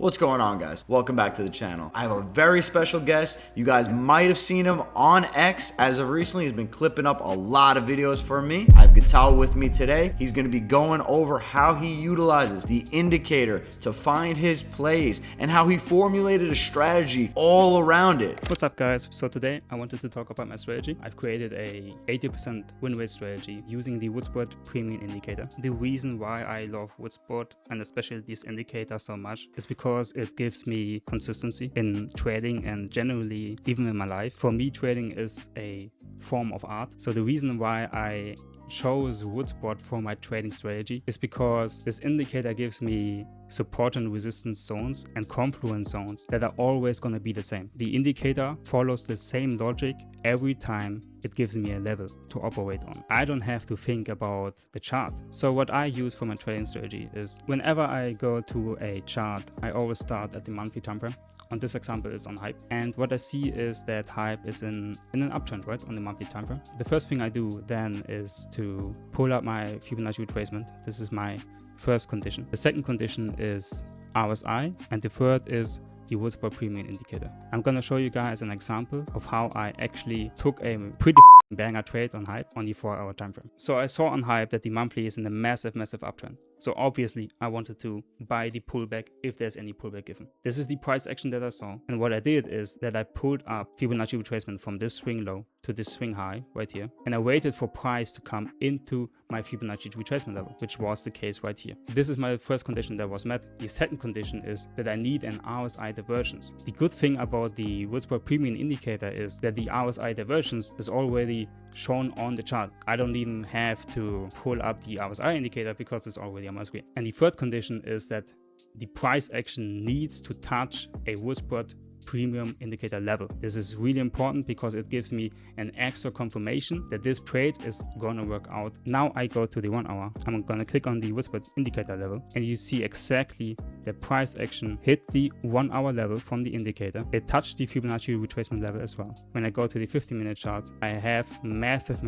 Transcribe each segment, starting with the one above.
What's going on, guys? Welcome back to the channel. I have a very special guest. You guys might have seen him on X as of recently. He's been clipping up a lot of videos for me. I have Gattal with me today. He's going to be going over how he utilizes the indicator to find his plays and how he formulated a strategy all around it. What's up, guys? So today I wanted to talk about my strategy. I've created a 80% win rate strategy using the Woodsport Premium Indicator. The reason why I love Woodsport and especially this indicator so much is because it gives me consistency in trading and generally even in my life. For me, trading is a form of art. So the reason why I chose Woodsport for my trading strategy is because this indicator gives me support and resistance zones and confluence zones that are always going to be the same. The indicator follows the same logic every time it gives me a level to operate on. I don't have to think about the chart. So what I use for my trading strategy is whenever I go to a chart, I always start at the monthly time frame. On this example is on Hype, and what I see is that Hype is in an uptrend, right, on the monthly time frame. The first thing I do then is to pull up my Fibonacci retracement. This is my first condition. The second condition is RSI, and the third is the Woodsport Premium Indicator. I'm gonna show you guys an example of how I actually took a pretty banger trade on Hype on the 4-hour time frame. So I saw on Hype that the monthly is in a massive uptrend. So obviously I wanted to buy the pullback if there's any pullback given. This is the price action that I saw. And what I did is that I pulled up Fibonacci retracement from this swing low to this swing high right here. And I waited for price to come into my Fibonacci retracement level, which was the case right here. This is my first condition that was met. The second condition is that I need an RSI divergence. The good thing about the Woodsport Premium Indicator is that the RSI divergence is already shown on the chart. I don't even have to pull up the RSI indicator because it's already on my screen. And the third condition is that the price action needs to touch a Woodsport Premium Indicator level. This is really important because it gives me an extra confirmation that this trade is gonna work out. Now I go to the 1 hour. I'm gonna click on the Woodsport Indicator level, and you see exactly the price action hit the 1 hour level from the indicator. It touched the Fibonacci retracement level as well. When I go to the 50-minute chart, I have massive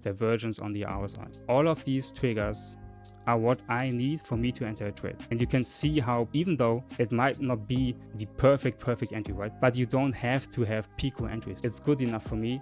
divergence on the RSI. All of these triggers are what I need for me to enter a trade. And you can see how, even though it might not be the perfect entry, right? But you don't have to have Pico entries. It's good enough for me.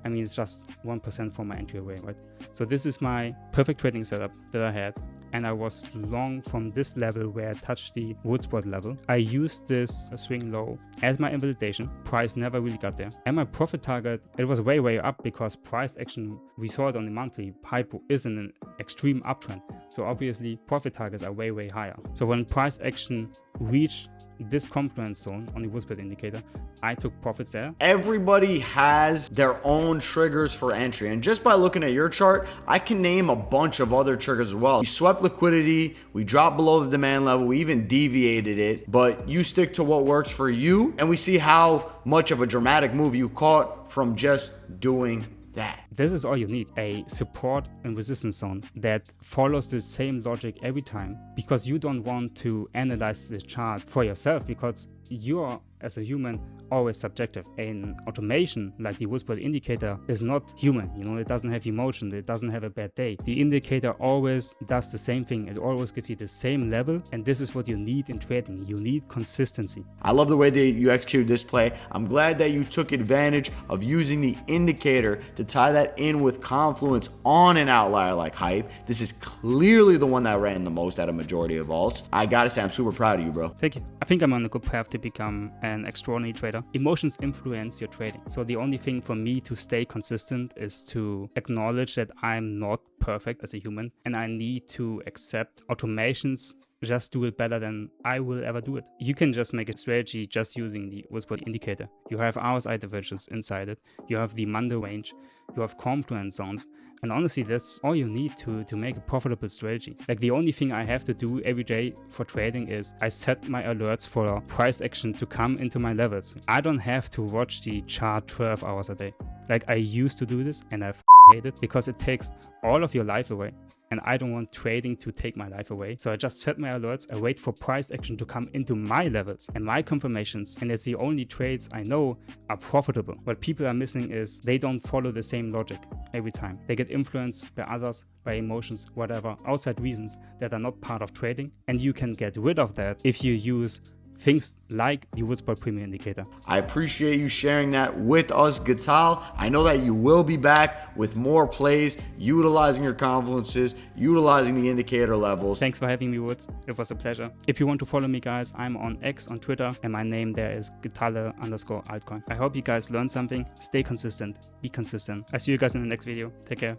I mean, it's just 1% from my entry away, right? So this is my perfect trading setup that I had. And I was long from this level where I touched the Woodsport level. I used this swing low as my invalidation. Price never really got there. And my profit target, it was way up because price action, we saw it on the monthly. Hype is in an extreme uptrend. So obviously profit targets are way higher. So when price action reached this confluence zone on the Woodsport indicator, I took profits there. Everybody has their own triggers for entry, and just by looking at your chart, I can name a bunch of other triggers as well. We swept liquidity, we dropped below the demand level, we even deviated it, but you stick to what works for you, and we see how much of a dramatic move you caught from just doing that. This is all you need, a support and resistance zone that follows the same logic every time, because you don't want to analyze the chart for yourself because you're, as a human, always subjective. An automation like the Woodsport indicator is not human, you know, it doesn't have emotion, it doesn't have a bad day. The indicator always does the same thing, it always gives you the same level, and this is what you need in trading. You need consistency. I love the way that you executed this play. I'm glad that you took advantage of using the indicator to tie that in with confluence on an outlier like Hype. This is clearly the one that ran the most out of majority of alts. I gotta say, I'm super proud of you, bro. Thank you. I think I'm on a good path to become an extraordinary trader. Emotions influence your trading. So the only thing for me to stay consistent is to acknowledge that I'm not perfect as a human, and I need to accept automations just do it better than I will ever do it. You can just make a strategy just using the Woodsport indicator. You have RSI divergence inside it, you have the Monday range, you have confluence zones, and honestly that's all you need to make a profitable strategy. Like, the only thing I have to do every day for trading is I set my alerts for price action to come into my levels. I don't have to watch the chart 12 hours a day. Like, I used to do this and I hate it because it takes all of your life away. and I don't want trading to take my life away. So I just set my alerts, I wait for price action to come into my levels and my confirmations, and it's the only trades I know are profitable. What people are missing is they don't follow the same logic every time. They get influenced by others, by emotions, whatever, outside reasons that are not part of trading. And you can get rid of that if you use things like the Woodsport Premium Indicator. I appreciate you sharing that with us, Gatal. I know that you will be back with more plays, utilizing your confluences, utilizing the indicator levels. Thanks for having me, Woods. It was a pleasure. If you want to follow me, guys, I'm on X on Twitter, and my name there is Getalle_altcoin. I hope you guys learned something. Stay consistent. Be consistent. I see you guys in the next video. Take care.